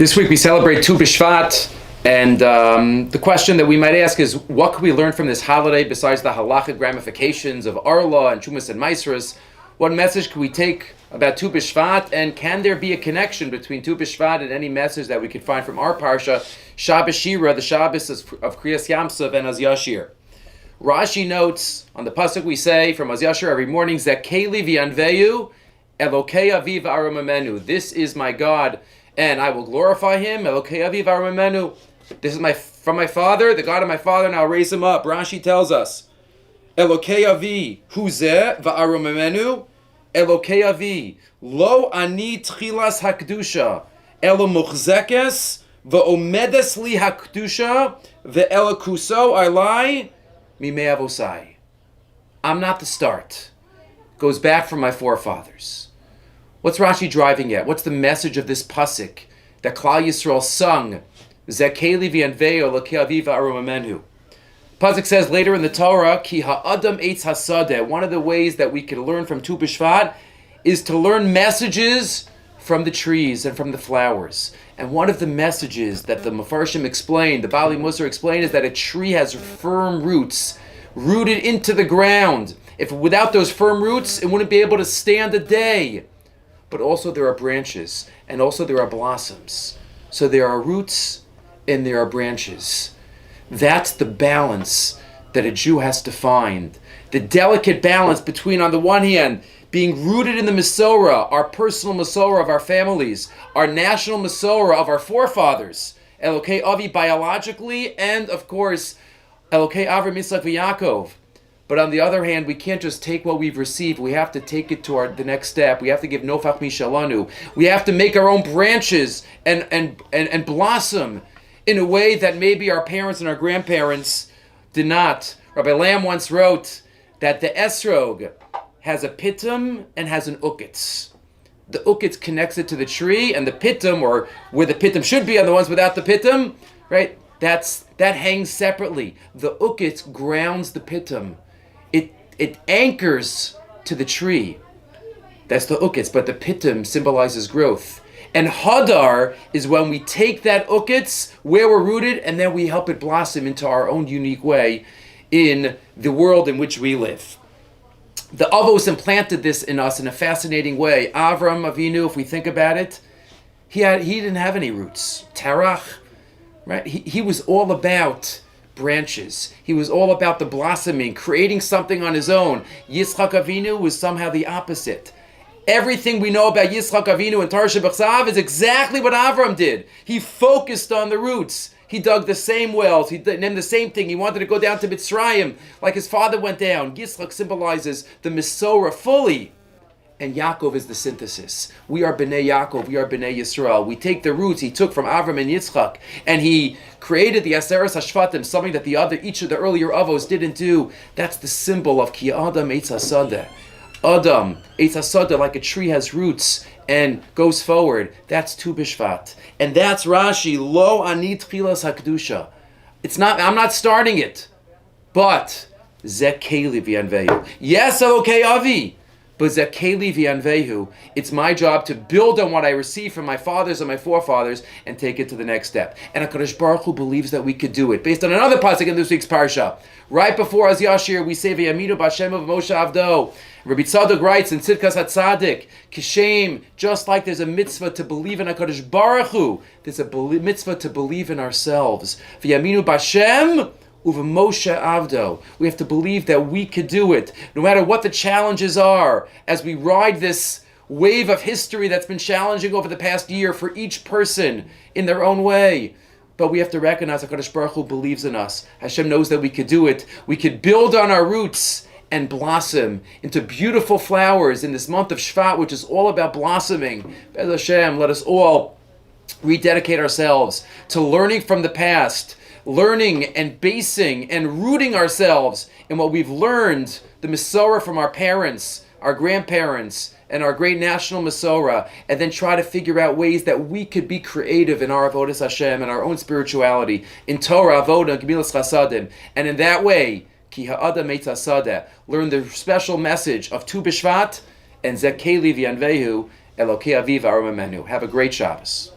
This week we celebrate Tu B'Shvat, and the question that we might ask is, what can we learn from this holiday besides the halachic ramifications of Arla and Chumas and Maisras? What message can we take about Tu B'Shvat, and can there be a connection between Tu B'Shvat and any message that we could find from our parsha, Shabbos Shira, the Shabbos of Kriyas Yamsov and Az Yashir? Rashi notes on the pasuk we say from Az Yashir every morning, Zekeli v'yanveyu Elokei aviv aramamenu. This is my God, and I will glorify him. Elokei aviv aramamenu. This is from my father, the God of my father, and I'll raise him up. Rashi tells us, Elokei avi huzeh v'aramamenu. Elokei avi lo ani tchilas hakdusha elo muchzekes v'omedes li hakdusha ve'elokuso alai mimei avosai. I'm not the start. Goes back from my forefathers. What's Rashi driving at? What's the message of this pasuk that Klal Yisrael sung? Zekeli v'yanveyo lokei aviv arumamenu. Pasuk says later in the Torah, Ki ha'adam eitz hasadeh. One of the ways that we can learn from Tu B'Shvat is to learn messages from the trees and from the flowers. And one of the messages that the Mefarshim explained, the Bali Musar explained, is that a tree has firm roots, rooted into the ground. If without those firm roots, it wouldn't be able to stand a day. But also there are branches, and also there are blossoms. So there are roots and there are branches. That's the balance that a Jew has to find. The delicate balance between, on the one hand, being rooted in the Masorah, our personal Masorah of our families, our national Masorah of our forefathers, Elokei Avi biologically, and of course, Elokei Avram Yitzchak v'Yaakov. But on the other hand, we can't just take what we've received. We have to take it to the next step. We have to give nofach mishalanu. We have to make our own branches and blossom in a way that maybe our parents and our grandparents did not. Rabbi Lamb once wrote that the esrog has a pitum and has an ukitz. The ukitz connects it to the tree, and the pitum, or where the pitum should be, are the ones without the pitum, right? That hangs separately. The ukitz grounds the pitum. It anchors to the tree. That's the ukitz, but the pitum symbolizes growth. And hadar is when we take that ukitz, where we're rooted, and then we help it blossom into our own unique way in the world in which we live. The Avos implanted this in us in a fascinating way. Avram Avinu, if we think about it, he didn't have any roots. Terach, right? He was all about branches. He was all about the blossoming, creating something on his own. Yitzchak Avinu was somehow the opposite. Everything we know about Yitzchak Avinu and Tarsha B'Chsav is exactly what Avram did. He focused on the roots. He dug the same wells. He did the same thing. He wanted to go down to Mitzrayim like his father went down. Yitzchak symbolizes the Masorah fully. And Yaakov is the synthesis. We are Bnei Yaakov. We are Bnei Yisrael. We take the roots he took from Avram and Yitzchak, and he created the Aseres HaShvatim, something that each of the earlier Avos didn't do. That's the symbol of Ki Adam Eitz HaSadeh. Adam, Eitz HaSadeh, like a tree has roots and goes forward. That's Tu B'Shvat. And that's Rashi, Lo Ani Tchilas HaKdusha. I'm not starting it, but Zekeli v'yanveyu. Yes, Elokei Avi. But Zekeli v'yanvehu, it's my job to build on what I received from my fathers and my forefathers and take it to the next step. And HaKadosh Baruch Hu believes that we could do it. Based on another pasuk in this week's parsha. Right before Az Yashir, we say V'yaminu b'Hashem of Moshe Avdo. Rabbi Tzadok writes in Tzidkas HaTzadik, Kishem, just like there's a mitzvah to believe in HaKadosh Baruch Hu, there's a mitzvah to believe in ourselves. V'yaminu b'Hashem Uva Moshe Avdo. We have to believe that we could do it, no matter what the challenges are, as we ride this wave of history that's been challenging over the past year for each person in their own way. But we have to recognize that HaKadosh Baruch Hu believes in us. Hashem knows that we could do it. We could build on our roots and blossom into beautiful flowers in this month of Shvat, which is all about blossoming. Be'ez Hashem, let us all rededicate ourselves to learning from the past, learning and basing and rooting ourselves in what we've learned, the Masorah from our parents, our grandparents, and our great national Masorah, and then try to figure out ways that we could be creative in our avodas Hashem and our own spirituality, in Torah, Avodah, Gemilas Chasadim, and in that way, Ki ha'adam eitz hasadeh, learn the special message of Tu B'Shvat and Zekeli v'yanvehu Elokei Aviv Aramamenu. Have a great Shabbos.